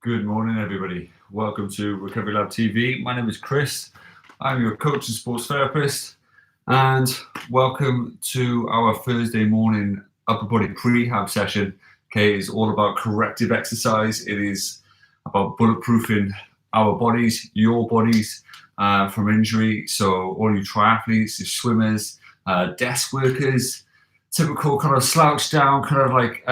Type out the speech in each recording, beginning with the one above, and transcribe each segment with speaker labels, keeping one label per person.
Speaker 1: Good morning, everybody. Welcome to Recovery Lab TV. My name is Chris. I'm your coach and sports therapist, and welcome to our Thursday morning upper body prehab session. Okay, it's all about corrective exercise. It is about bulletproofing our bodies, your bodies, from injury. So all you triathletes, your swimmers, desk workers, typical kind of slouch down, kind of like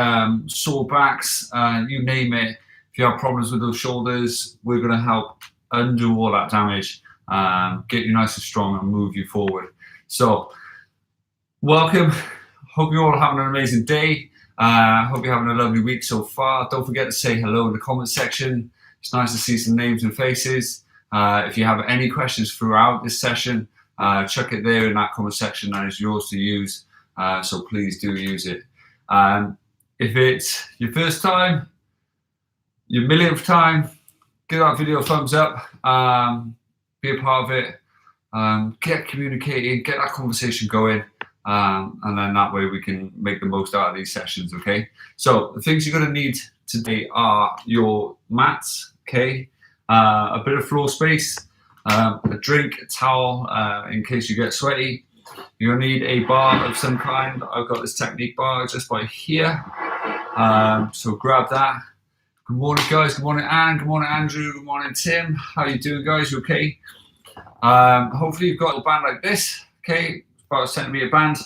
Speaker 1: sore backs, you name it. If you have problems with those shoulders, we're going to help undo all that damage, get you nice and strong and move you forward. So welcome. Hope you're all having an amazing day. Hope you're having a lovely week so far. Don't forget to say hello in the comment section. It's nice to see some names and faces. If you have any questions throughout this session, chuck it there in that comment section. That is yours to use. So please do use it. If it's your first time, your millionth time, give that video a thumbs up, be a part of it, get communicating, get that conversation going, and then that way we can make the most out of these sessions, okay? So the things you're going to need today are your mats, okay, a bit of floor space, a drink, a towel in case you get sweaty. You're going to need a bar of some kind. I've got this technique bar just by here, so grab that. Good morning, guys. Good morning, Anne. Good morning, Andrew. Good morning, Tim. How you doing, guys? You okay? Hopefully you've got a little band like this, okay? It's about a centimetre band.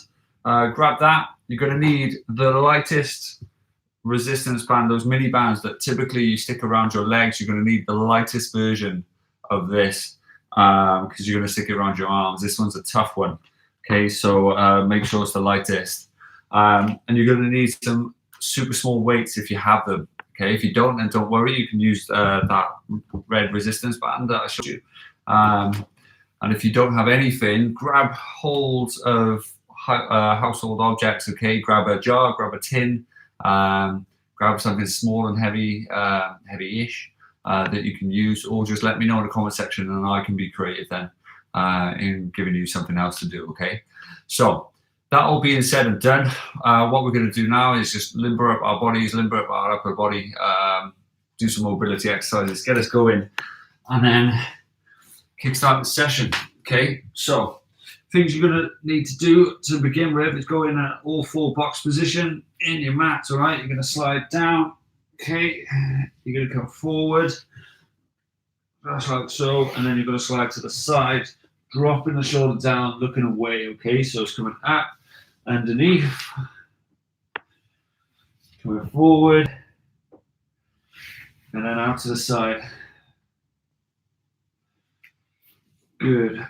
Speaker 1: Grab that. You're going to need the lightest resistance band, those mini bands that typically you stick around your legs. You're going to need the lightest version of this because you're going to stick it around your arms. This one's a tough one, okay? So make sure it's the lightest. And you're going to need some super small weights if you have them. Okay, if you don't, then don't worry. You can use that red resistance band that I showed you. And if you don't have anything, grab holds of household objects. Okay, grab a jar, grab a tin, grab something small and heavy, heavy-ish that you can use, or just let me know in the comment section, and I can be creative then in giving you something else to do. Okay, so. That all being said and done, what we're going to do now is just limber up our bodies, limber up our upper body, do some mobility exercises, get us going, and then kickstart the session. Okay, so things you're going to need to do to begin with is go in an all four box position in your mat. All right, you're going to slide down. Okay, you're going to come forward, just like so, and then you're going to slide to the side, dropping the shoulder down, looking away. Okay, so it's coming up. Underneath, coming forward, and then out to the side. Good.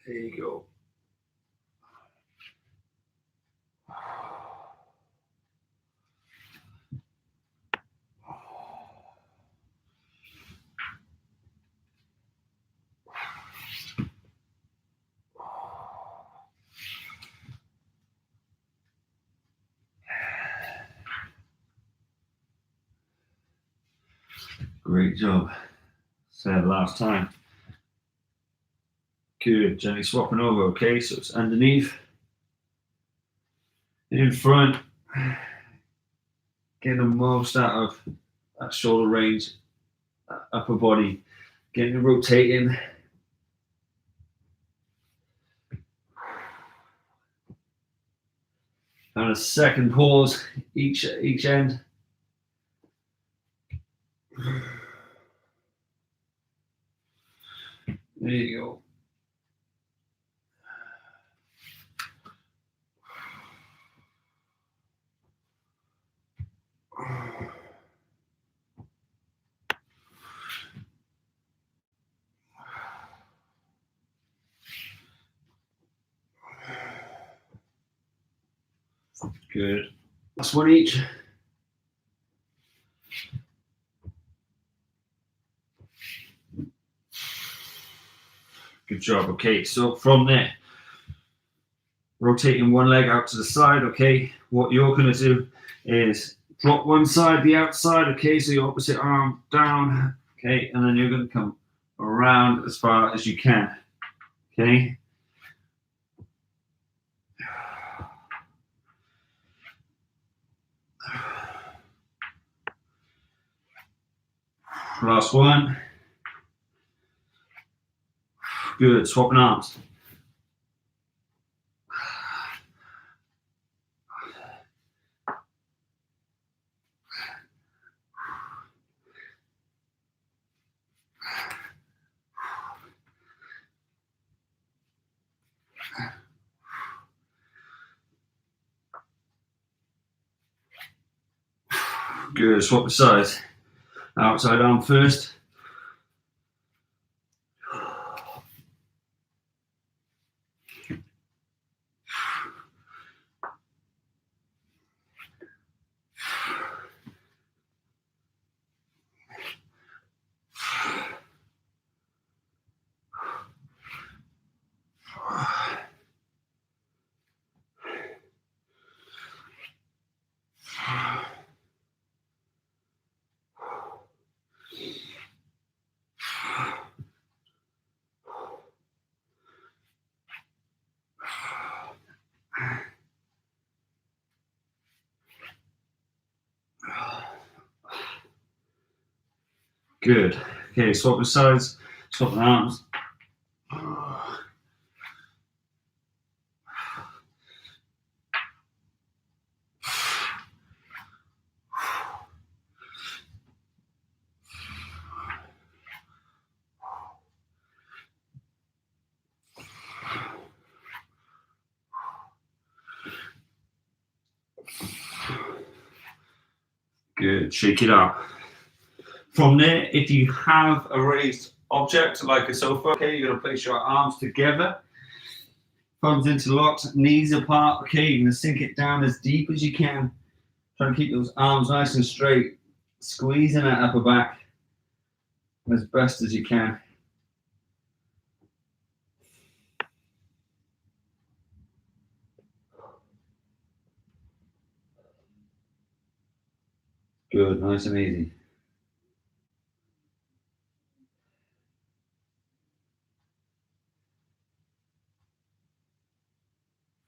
Speaker 1: There you go. Great job. Said last time. Good. Gently swapping over. Okay, so it's underneath, in front, getting the most out of that shoulder range, that upper body, getting it rotating. And a second pause each end. There you go. Good. Last one each. Good job. Okay, so from there, rotating one leg out to the side. Okay, what you're going to do is drop one side, the outside. Okay, so your opposite arm down. Okay, and then you're going to come around as far as you can. Okay. Last one. Good. Swapping arms. Good. Swap the sides. Outside arm first. Good. Okay, swap the sides, swap the arms. Good. Shake it up. From there, if you have a raised object like a sofa, okay, you're going to place your arms together, thumbs interlocked, knees apart. Okay, you're going to sink it down as deep as you can. Try to keep those arms nice and straight, squeezing that upper back as best as you can. Good, nice and easy.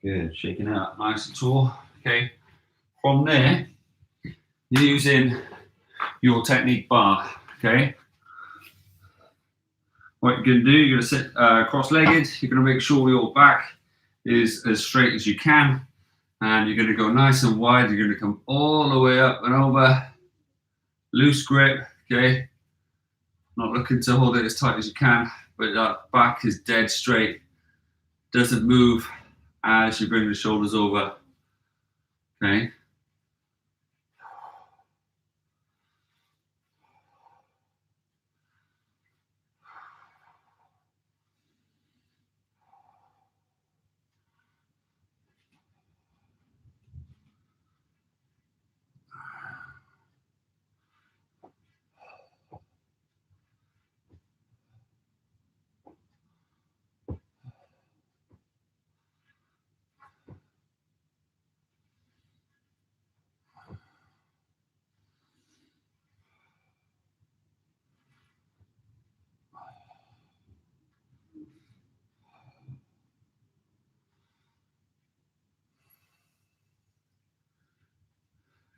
Speaker 1: Good, shaking out nice and tall. Okay, from there, you're using your technique bar. Okay, what you're going to do, you're going to sit cross-legged. You're going to make sure your back is as straight as you can, and you're going to go nice and wide. You're going to come all the way up and over. Loose grip. Okay, not looking to hold it as tight as you can, but that back is dead straight. Doesn't move as you bring the shoulders over. Okay.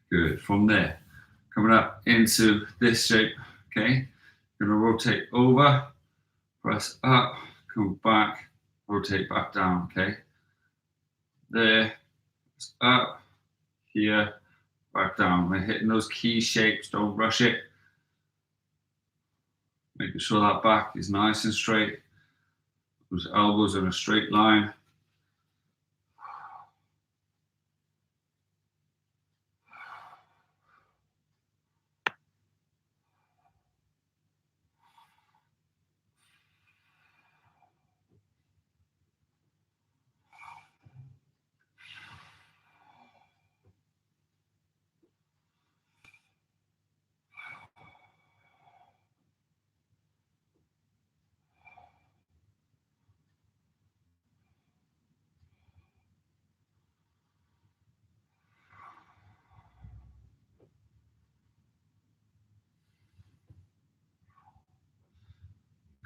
Speaker 1: Good. From there, coming up into this shape. Okay. Going to rotate over, press up, come back, rotate back down. Okay. There, up, here, back down. We're hitting those key shapes. Don't rush it. Making sure that back is nice and straight. Those elbows in a straight line.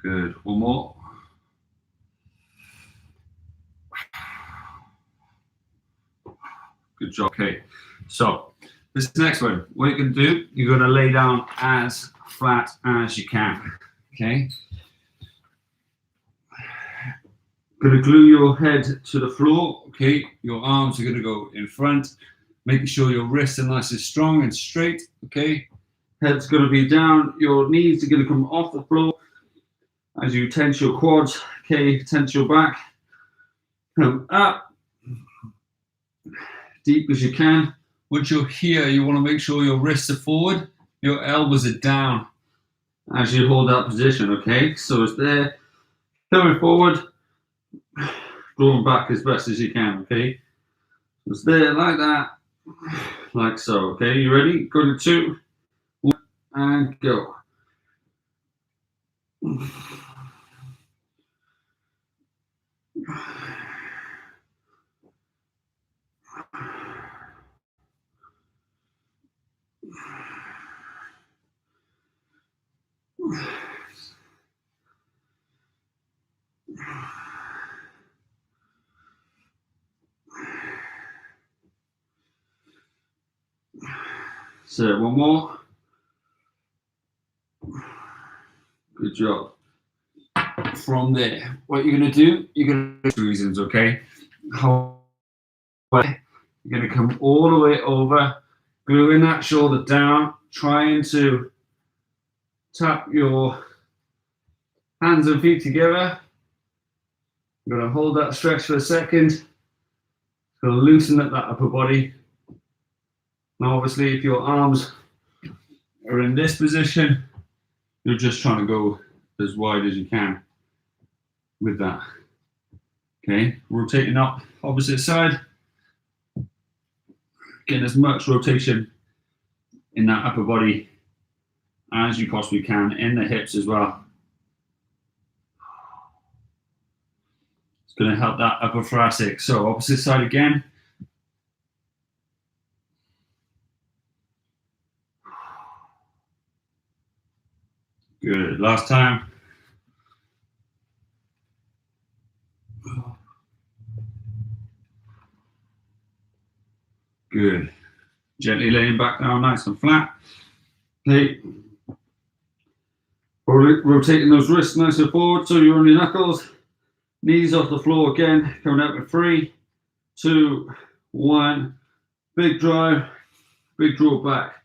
Speaker 1: Good. One more. Good job. Okay, so this next one, what you're going to do, you're going to lay down as flat as you can. Okay. Going to glue your head to the floor. Okay, your arms are going to go in front, making sure your wrists are nice and strong and straight. Okay, head's going to be down. Your knees are going to come off the floor as you tense your quads. Okay, tense your back. Come up, deep as you can. Once you're here, you want to make sure your wrists are forward, your elbows are down as you hold that position. Okay, so it's there, coming forward, going back as best as you can. Okay, so it's there like that, like so. Okay, you ready? Go to 2, 1, and go. So one more. Good job. From there, what you're going to do, you're going to do reasons, okay? You're going to come all the way over, gluing that shoulder down, trying to tap your hands and feet together. You're going to hold that stretch for a second. It's going to loosen up that upper body. Now, obviously, if your arms are in this position, you're just trying to go as wide as you can with that. Okay, rotating up opposite side. Getting as much rotation in that upper body as you possibly can, in the hips as well. It's going to help that upper thoracic. So opposite side again. Good. Last time. Good. Gently laying back down nice and flat. Okay. Rotating those wrists nice and forward so you're on your knuckles. Knees off the floor again. Coming out with 3, 2, 1. Big drive. Big draw back.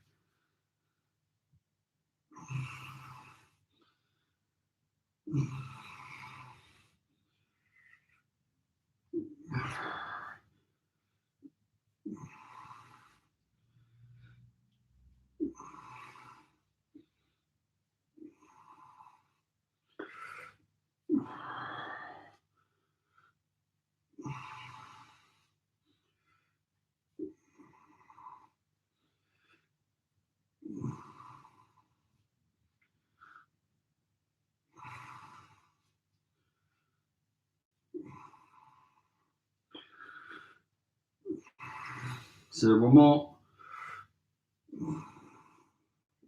Speaker 1: So one more.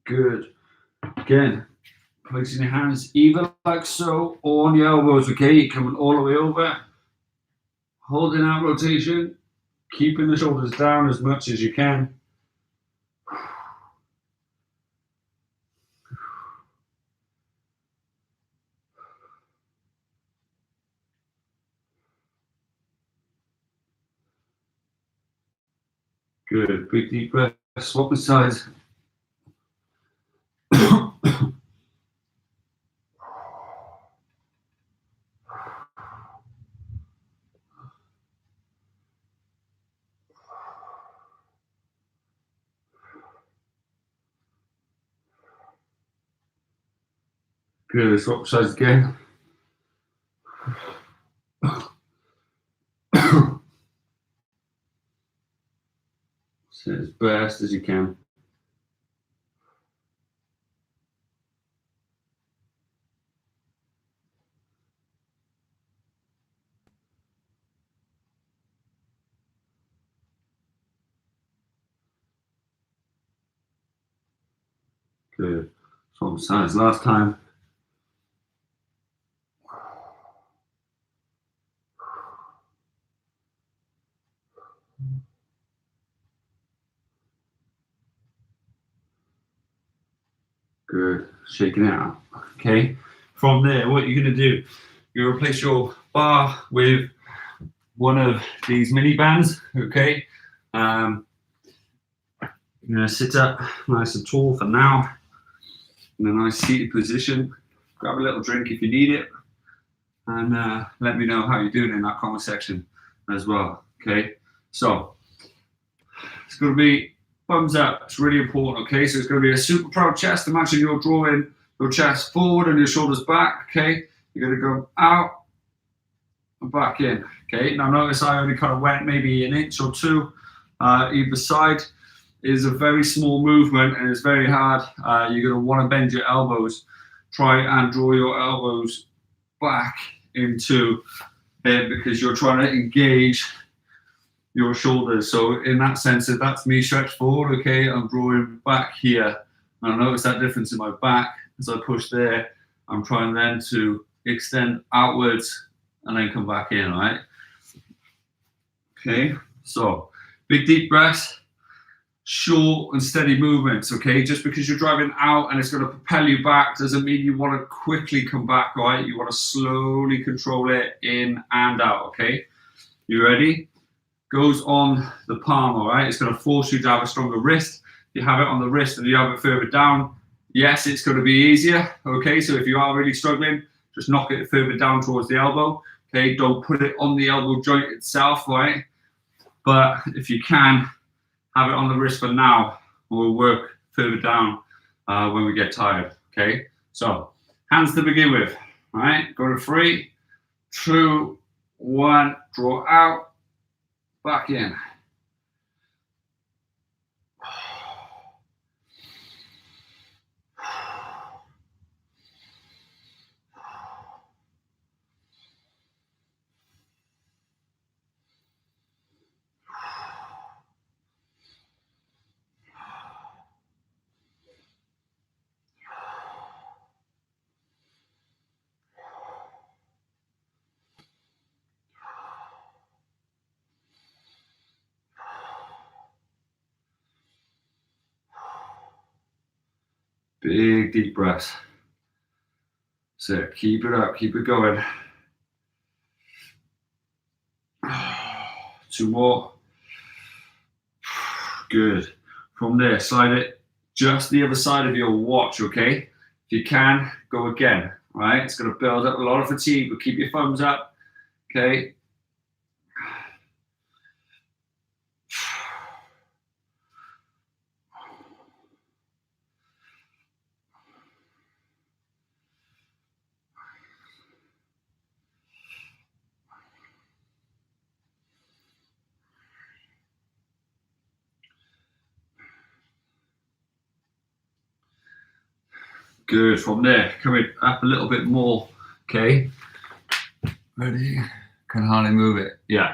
Speaker 1: Good. Again, placing your hands either like so or on your elbows, okay? You're coming all the way over. Holding that rotation. Keeping the shoulders down as much as you can. Good. Big deep breath. Swap the sides. Good. Swap sides again. So as best as you can. Good. Swap sides last time. Good. Shaking it out. Okay. From there, what you're going to do, you replace your bar with one of these mini bands. Okay. You're going to sit up nice and tall for now in a nice seated position. Grab a little drink if you need it, and let me know how you're doing in that comment section as well. Okay. So it's going to be thumbs up. It's really important. Okay. So it's going to be a super proud chest. Imagine you're drawing your chest forward and your shoulders back. Okay. You're going to go out and back in. Okay. Now notice I only kind of went maybe an inch or two either side. It is a very small movement and it's very hard. You're going to want to bend your elbows. Try and draw your elbows back into it because you're trying to engage your shoulders. So in that sense, if that's me stretched forward, okay, I'm drawing back here. And I notice that difference in my back as I push there. I'm trying then to extend outwards and then come back in, right? Okay, so big deep breaths. Short and steady movements, okay? Just because you're driving out and it's going to propel you back doesn't mean you want to quickly come back, right? You want to slowly control it in and out, okay? You ready? Goes on the palm, all right? It's going to force you to have a stronger wrist. You have it on the wrist and you have it further down. Yes, it's going to be easier, okay? So if you are really struggling, just knock it further down towards the elbow, okay? Don't put it on the elbow joint itself, right? But if you can, have it on the wrist for now. We'll work further down when we get tired, okay? So, hands to begin with, all right? Go to 3, 2, 1, draw out, back in. Big deep breaths. So keep it up, keep it going. 2 more. Good. From there, slide it just the other side of your watch, okay? If you can, go again, all right? It's going to build up a lot of fatigue, but keep your thumbs up, okay? Good. From there, coming up a little bit more, okay? Ready? Can hardly move it. Yeah.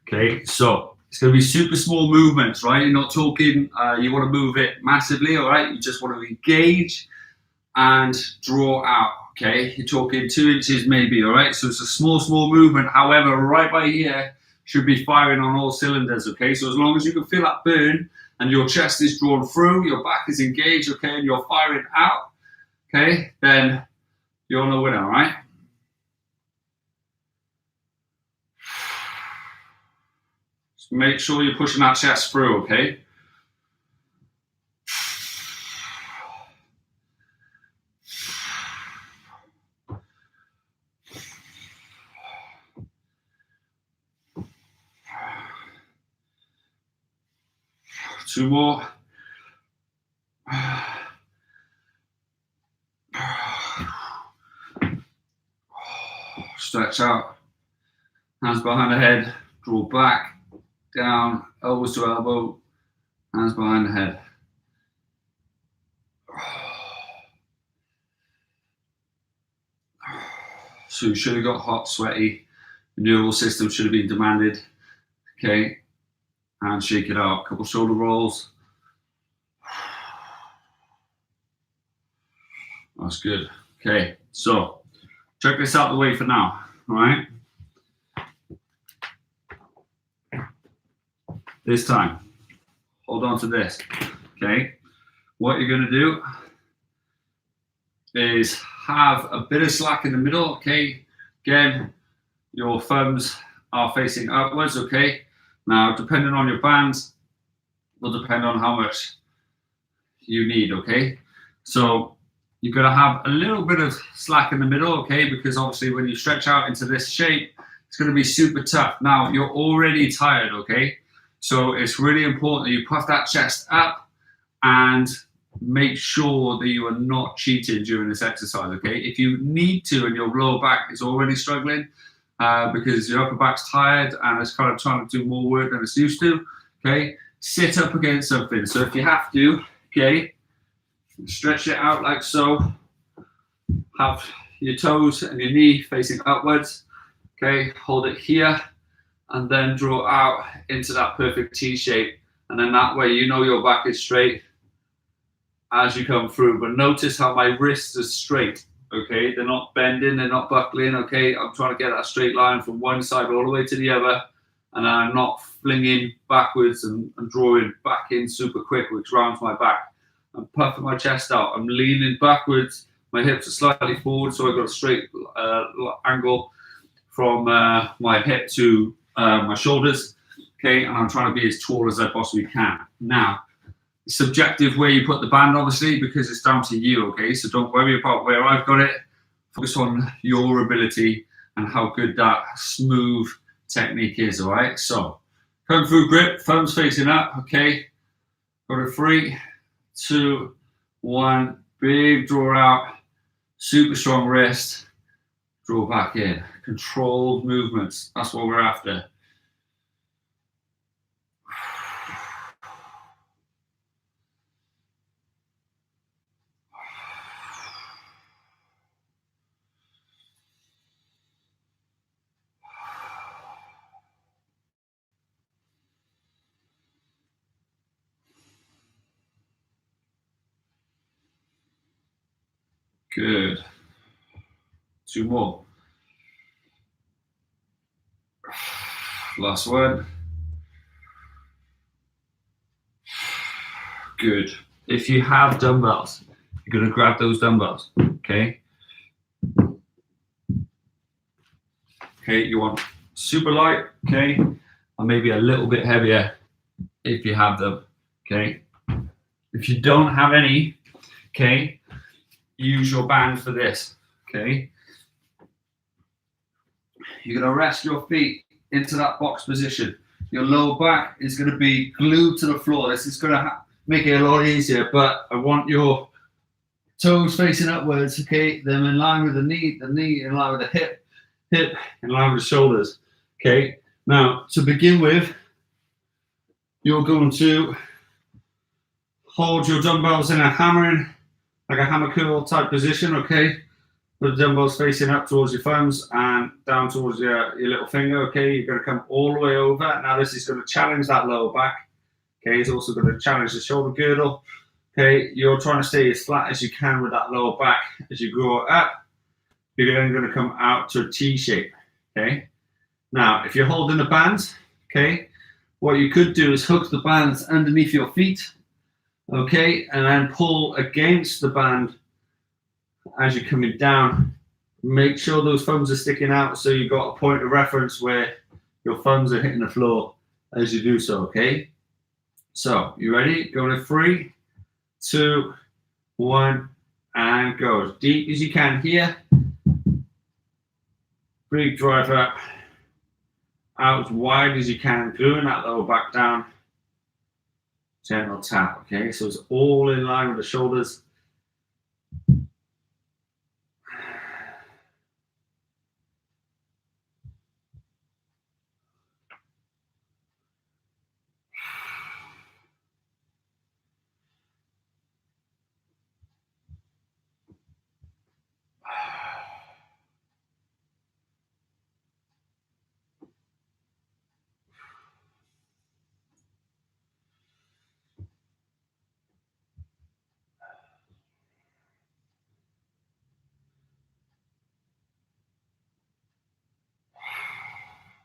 Speaker 1: Okay, so it's going to be super small movements, right? You're not talking, you want to move it massively, all right? You just want to engage and draw out, okay? You're talking 2 inches maybe, all right? So it's a small movement. However, right by here should be firing on all cylinders, okay? So as long as you can feel that burn and your chest is drawn through, your back is engaged, okay, and you're firing out, okay, then you're on the winner, all right? Just make sure you're pushing that chest through, okay? Two more. Stretch out. Hands behind the head. Draw back, down, elbows to elbow. Hands behind the head. So you should have got hot, sweaty. The neural system should have been demanded. Okay. And shake it out. Couple shoulder rolls. That's good. Okay, so check this out the way for now. All right. This time, hold on to this. Okay. What you're going to do is have a bit of slack in the middle, okay? Again, your thumbs are facing upwards, okay? Now, depending on your bands, will depend on how much you need, okay? So you're gonna have a little bit of slack in the middle, okay? Because obviously when you stretch out into this shape, it's gonna be super tough. Now, you're already tired, okay? So it's really important that you puff that chest up and make sure that you are not cheating during this exercise, okay? If you need to and your lower back is already struggling because your upper back's tired and it's kind of trying to do more work than it's used to, okay? Sit up against something. So if you have to, okay, stretch it out like so. Have your toes and your knee facing upwards, okay? Hold it here and then draw out into that perfect T shape. And then that way you know your back is straight as you come through, but notice how my wrists are straight, okay? They're not bending, they're not buckling, okay? I'm trying to get that straight line from one side all the way to the other, and I'm not flinging backwards and drawing back in super quick, which rounds my back. I'm puffing my chest out, I'm leaning backwards, my hips are slightly forward, so I've got a straight angle from my hip to my shoulders, okay? And I'm trying to be as tall as I possibly can. Now, subjective where you put the band, obviously, because it's down to you, okay? So don't worry about where I've got it. Focus on your ability and how good that smooth technique is, all right? So come through grip, thumbs facing up, okay? Go to 3, 2, 1. Big draw out, super strong wrist, draw back in. Controlled movements, that's what we're after. Good. 2 more. Last one. Good. If you have dumbbells, you're going to grab those dumbbells, okay? Okay, you want super light, okay? Or maybe a little bit heavier if you have them, okay? If you don't have any, okay, use your band for this, okay? You're going to rest your feet into that box position. Your lower back is going to be glued to the floor. This is going to make it a lot easier, but I want your toes facing upwards, okay? Them in line with the knee in line with the hip in line with the shoulders, okay? Now, to begin with, you're going to hold your dumbbells in a hammering, like a hammer curl type position, okay? With the dumbbells facing up towards your thumbs and down towards your little finger, okay? You're going to come all the way over. Now this is going to challenge that lower back, okay? It's also going to challenge the shoulder girdle, okay? You're trying to stay as flat as you can with that lower back. As you grow up, you're then going to come out to a T shape, okay? Now, if you're holding the bands, okay, what you could do is hook the bands underneath your feet, okay, and then pull against the band as you're coming down. Make sure those thumbs are sticking out so you've got a point of reference where your thumbs are hitting the floor as you do so, okay? So, you ready? Go to 3, 2, 1, and go as deep as you can here. Big drive up, out as wide as you can, gluing that lower back down. Gentle tap, okay? So it's all in line with the shoulders.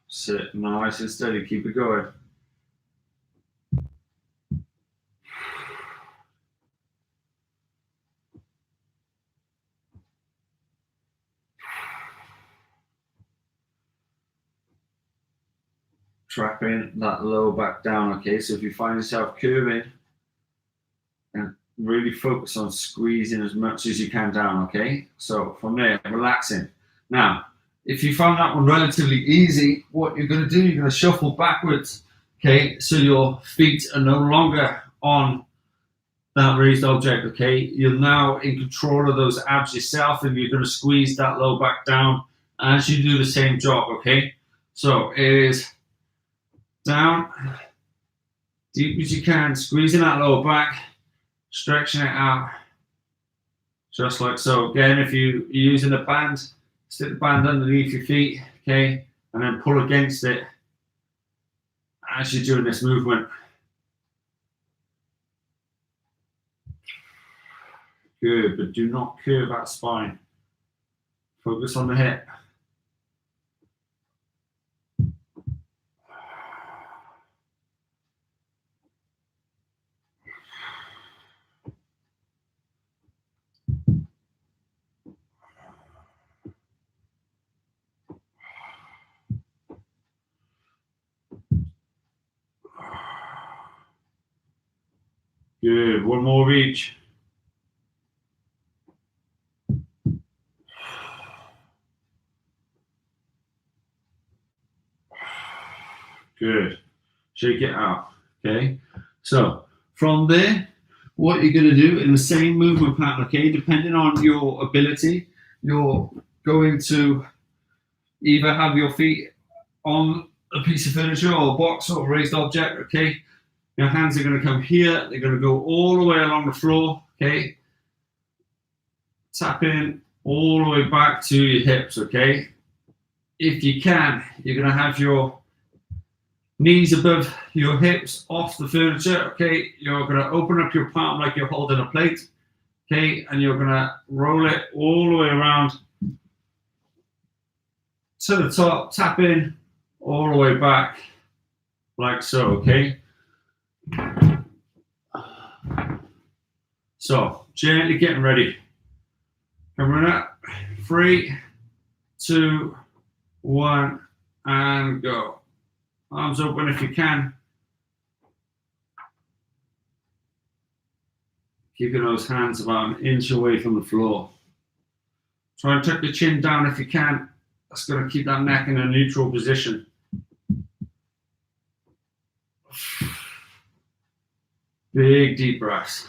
Speaker 1: Sit nice and steady, keep it going. trapping that lower back down, okay? So if you find yourself curving, and really focus on squeezing as much as you can down, okay? So from there, relaxing. Now, if you found that one relatively easy, what you're going to do, you're going to shuffle backwards, okay? So your feet are no longer on that raised object, okay? You're now in control of those abs yourself, and you're going to squeeze that low back down as you do the same job, okay? So it is down, deep as you can, squeezing that lower back, stretching it out, just like so. Again, if you're using a band, stick the band underneath your feet, okay, and then pull against it as you're doing this movement. Good, but do not curve that spine. Focus on the hip. Good, one more each. Good. Shake it out, okay? So from there, what you're going to do in the same movement pattern, okay, depending on your ability, you're going to either have your feet on a piece of furniture or a box or a raised object, okay? Your hands are going to come here, they're going to go all the way along the floor, okay? Tap in all the way back to your hips, okay? If you can, you're going to have your knees above your hips off the furniture, okay? You're going to open up your palm like you're holding a plate, okay? And you're going to roll it all the way around to the top, tap in all the way back like so, okay? So, gently getting ready. Coming up, 3, 2, 1, and go. Arms open if you can. Keeping those hands about an inch away from the floor. Try and tuck the chin down if you can. That's going to keep that neck in a neutral position. Big deep breaths.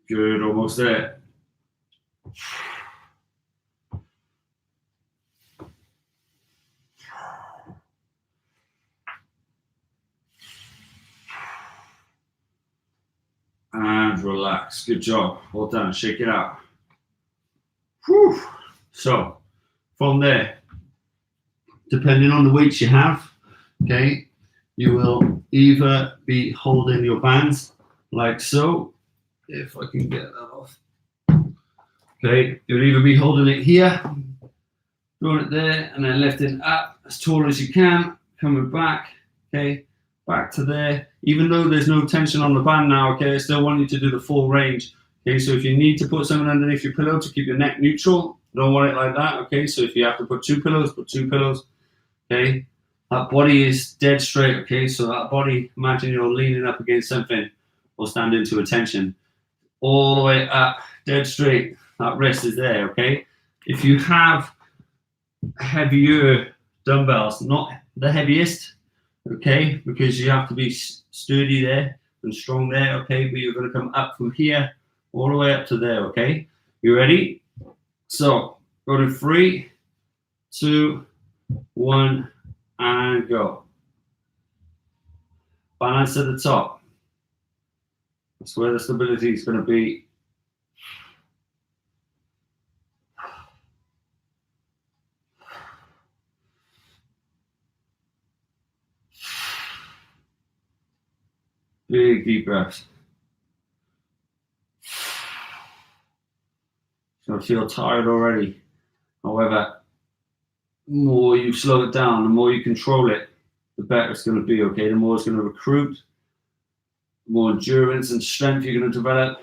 Speaker 1: Good, almost there. And relax. Good job. Well done. Shake it out. Whew. So, from there, depending on the weights you have, okay, you will either be holding your bands like so, if I can get that off. Okay, you'll either be holding it here, throwing it there, and then lifting up as tall as you can, coming back, okay, back to there. Even though there's no tension on the band now, okay, I still want you to do the full range. Okay, so if you need to put something underneath your pillow to keep your neck neutral, don't want it like that, okay? So if you have to put 2 pillows, put 2 pillows, okay? That body is dead straight, okay? So that body, imagine you're leaning up against something or stand into attention. All the way up, dead straight. That wrist is there, okay? If you have heavier dumbbells, not the heaviest, okay? Because you have to be sturdy there and strong there, okay? But you're going to come up from here all the way up to there, okay? You ready? So, go to 3, 2, 1, and go. Balance at the top. That's where the stability is going to be. Big deep breaths. So I feel tired already. However, the more you slow it down, the more you control it, the better it's going to be, okay? The more it's going to recruit, the more endurance and strength you're going to develop.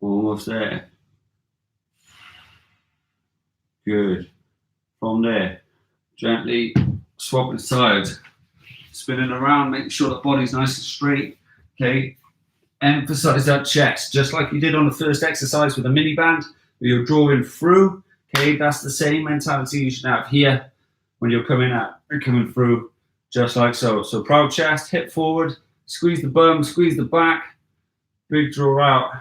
Speaker 1: Almost there. Good. From there, gently swapping sides, spinning around, making sure the body's nice and straight, okay? Emphasize that chest, just like you did on the first exercise with the mini band, where you're drawing through, okay? That's the same mentality you should have here when you're coming out and coming through, just like so. So proud chest, hip forward, squeeze the bum, squeeze the back, big draw out,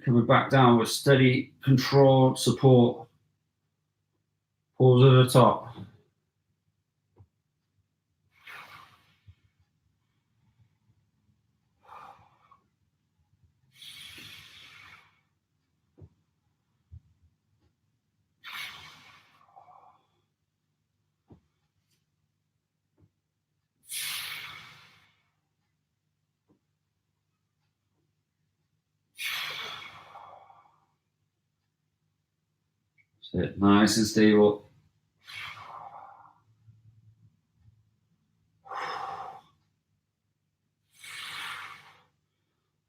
Speaker 1: coming back down with steady, controlled support. Pause at the top. Sit nice and stable.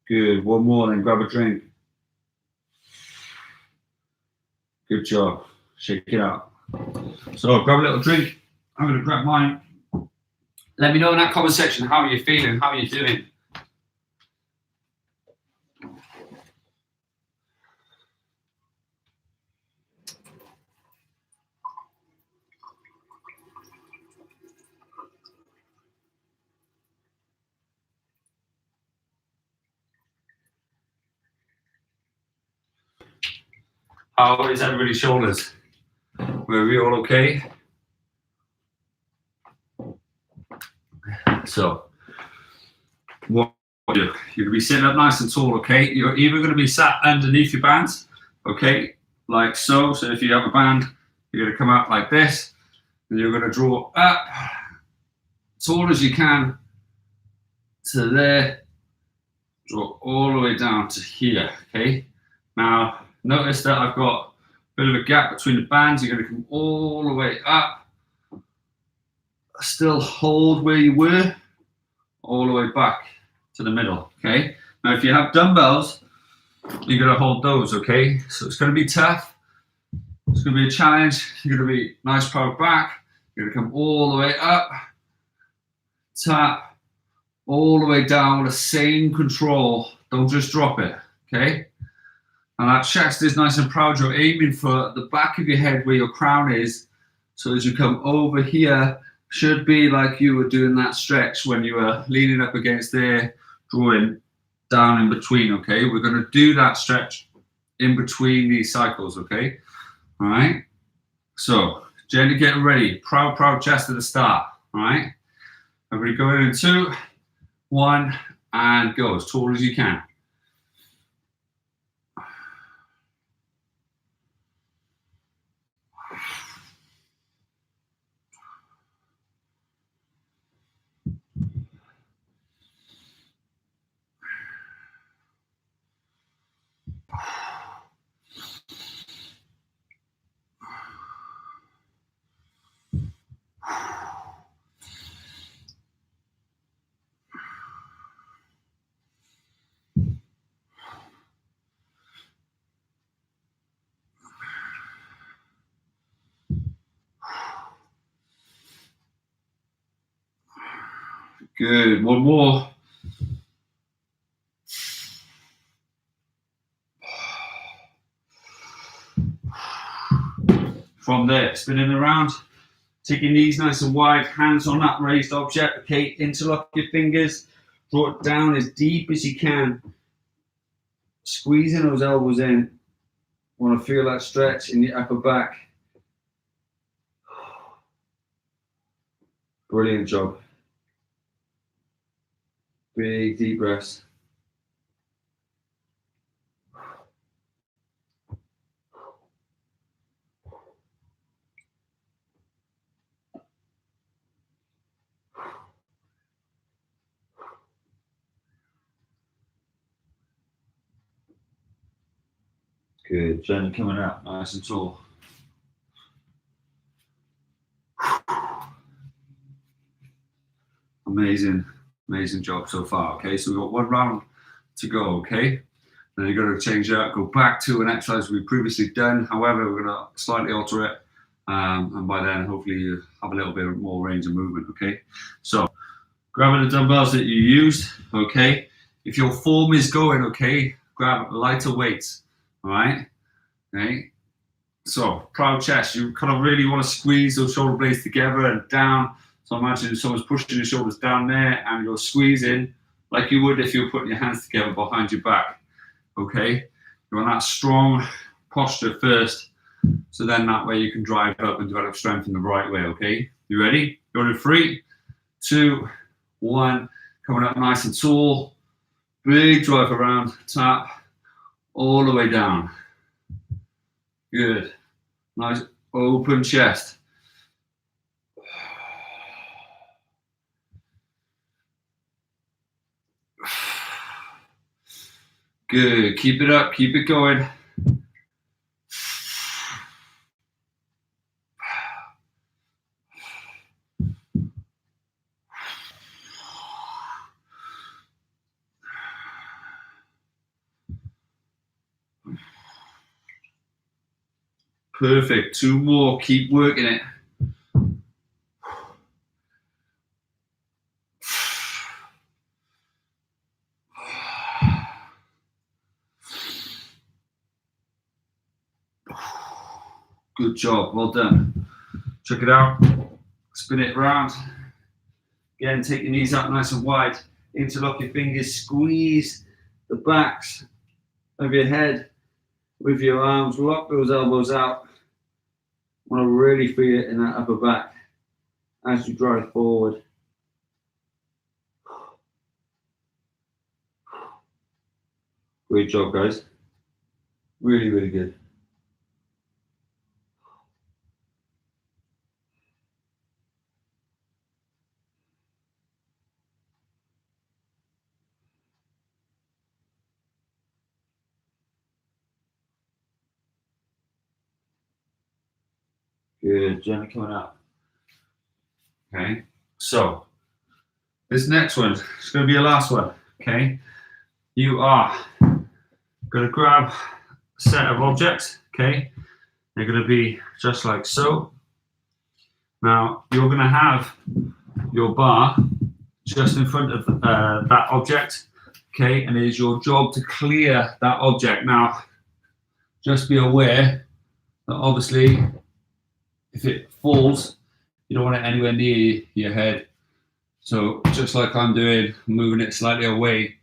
Speaker 1: Good. One more, then grab a drink. Good job. Shake it out. So grab a little drink. I'm going to grab mine. Let me know in that comment section how you're feeling, how you're doing. How is everybody's shoulders? Were we all okay? So, what you're going to be sitting up nice and tall, okay? You're either going to be sat underneath your bands, okay, like so. So if you have a band, you're going to come out like this, and you're going to draw up tall as you can to there, draw all the way down to here, okay? Now, notice that I've got a bit of a gap between the bands. You're going to come all the way up, still hold where you were, all the way back to the middle, okay? Now, if you have dumbbells, you're going to hold those, okay? So it's going to be tough. It's going to be a challenge. You're going to be nice, proud back. You're going to come all the way up, tap, all the way down with the same control. Don't just drop it, okay? And that chest is nice and proud. You're aiming for the back of your head where your crown is. So as you come over here, should be like you were doing that stretch when you were leaning up against there, drawing down in between, okay? We're going to do that stretch in between these cycles, okay? All right? So, gently getting ready. Proud, proud chest at the start, all right? Everybody going in 2, 1, and go as tall as you can. Good. One more. From there, spinning around, take your knees nice and wide, hands on that raised object, okay? Interlock your fingers, draw it down as deep as you can squeezing those elbows in. Want to feel that stretch in the upper back. Brilliant job. Big deep breaths. Good, gently coming up, nice and tall. Amazing, amazing job so far. Okay, so we've got one round to go. Okay, then you're going to change it up, go back to an exercise we've previously done. However, we're going to slightly alter it, and by then, hopefully, you have a little bit more range of movement. Okay, so grabbing the dumbbells that you used. Okay, if your form is going, okay, grab lighter weights. All right. Okay, so proud chest. You kind of really want to squeeze those shoulder blades together and down. So imagine someone's pushing your shoulders down there and you're squeezing like you would if you were putting your hands together behind your back. Okay, you want that strong posture first, so then that way you can drive up and develop strength in the right way. Okay, you ready? Going in 3, 2, 1. Coming up nice and tall. Big drive around, tap all the way down. Good. Nice open chest. Good. Keep it up. Keep it going. Perfect. 2 more. Keep working it. Good job. Well done. Check it out. Spin it around. Again, take your knees up nice and wide. Interlock your fingers. Squeeze the backs of your head with your arms. Lock those elbows out. Want to really feel it in that upper back as you drive forward. Great job, guys. Really, really good. Good, gently coming up. Okay, so this next one is going to be your last one. Okay, you are going to grab a set of objects. Okay, they're going to be just like so. Now you're going to have your bar just in front of that object. Okay, and it is your job to clear that object. Now, just be aware that obviously, if it falls, you don't want it anywhere near your head. So just like I'm doing, moving it slightly away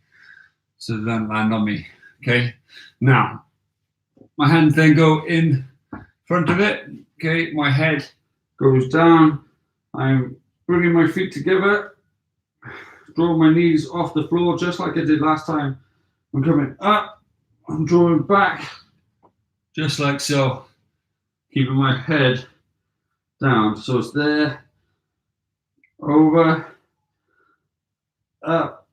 Speaker 1: so it doesn't land on me. Okay. Now, my hands then go in front of it. Okay. My head goes down. I'm bringing my feet together. Draw my knees off the floor just like I did last time. I'm coming up. I'm drawing back just like so. Keeping my head down. So it's there. Over. Up.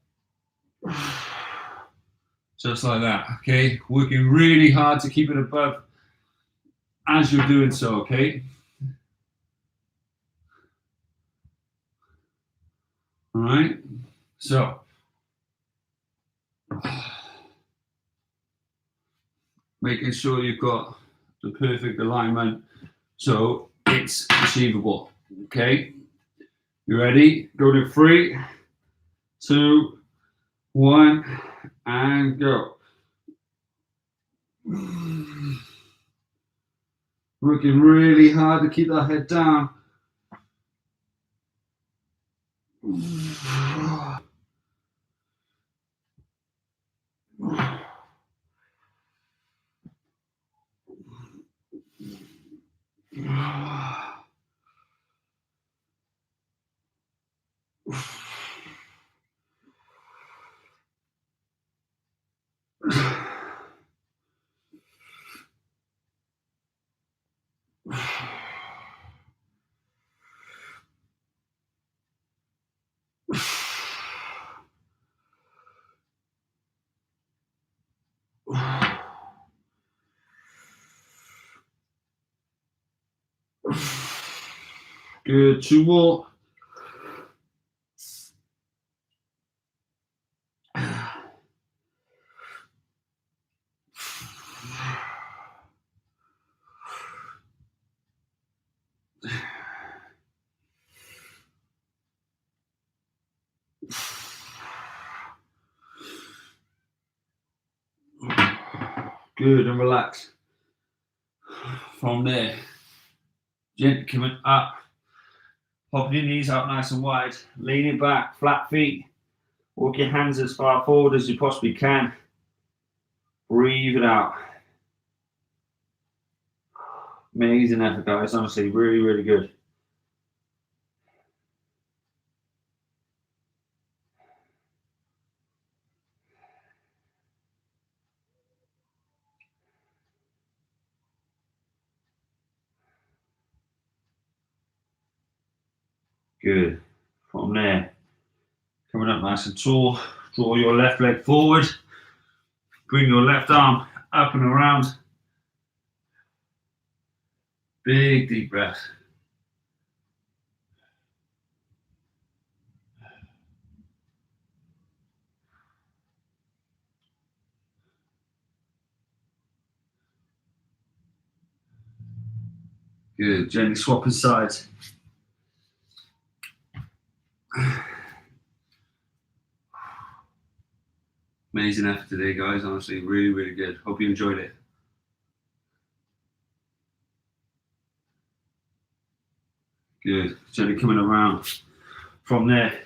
Speaker 1: Just like that, okay? Working really hard to keep it above as you're doing so, okay? All right, so making sure you've got the perfect alignment so it's achievable, okay? You ready? Go to 3, 2, 1, and go. Working really hard to keep that head down. Good, 2 more. Good, and relax. From there, gently coming up, popping your knees out nice and wide, leaning back, flat feet, walk your hands as far forward as you possibly can. Breathe it out. Amazing effort, guys, honestly, really, really good. Good. From there, coming up nice and tall, draw your left leg forward, bring your left arm up and around. Big deep breath. Good. Gently swapping sides. Amazing effort today, guys. Honestly, really, really good. Hope you enjoyed it. Good. Gently coming around. From there,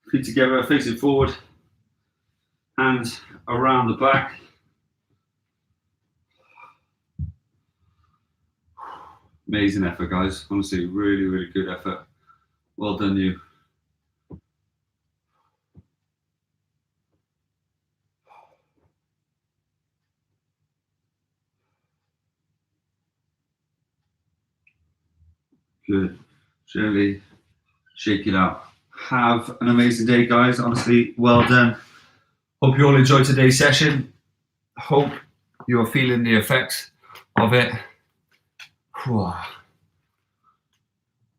Speaker 1: feet together, facing forward, hands around the back. Amazing effort, guys. Honestly, really, really good effort. Well done, you. Good. Gently shake it out. Have an amazing day, guys. Honestly, well done. Hope you all enjoyed today's session. Hope you're feeling the effects of it.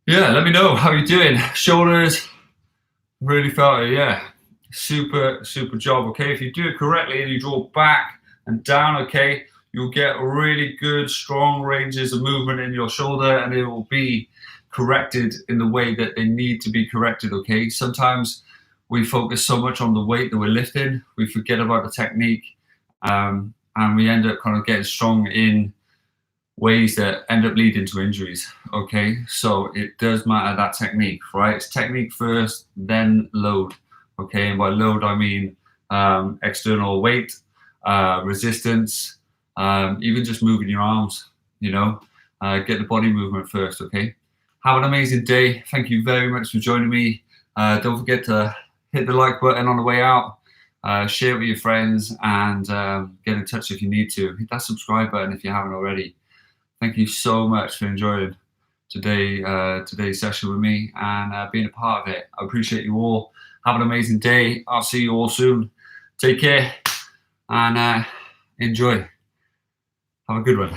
Speaker 1: Yeah, let me know how you're doing. Shoulders, really felt it, yeah. Super, super job, okay? If you do it correctly and you draw back and down, okay, you'll get really good, strong ranges of movement in your shoulder, and it will be corrected in the way that they need to be corrected, okay? Sometimes we focus so much on the weight that we're lifting, we forget about the technique, and we end up kind of getting strong in ways that end up leading to injuries, okay? So it does matter, that technique, right? It's technique first, then load, okay? And by load, I mean external weight, resistance, even just moving your arms, you know? Get the body movement first, okay? Have an amazing day. Thank you very much for joining me. Don't forget to hit the like button on the way out, share it with your friends, and get in touch if you need to. Hit that subscribe button if you haven't already. Thank you so much for enjoying today's session with me and being a part of it. I appreciate you all. Have an amazing day. I'll see you all soon. Take care and enjoy. Have a good one.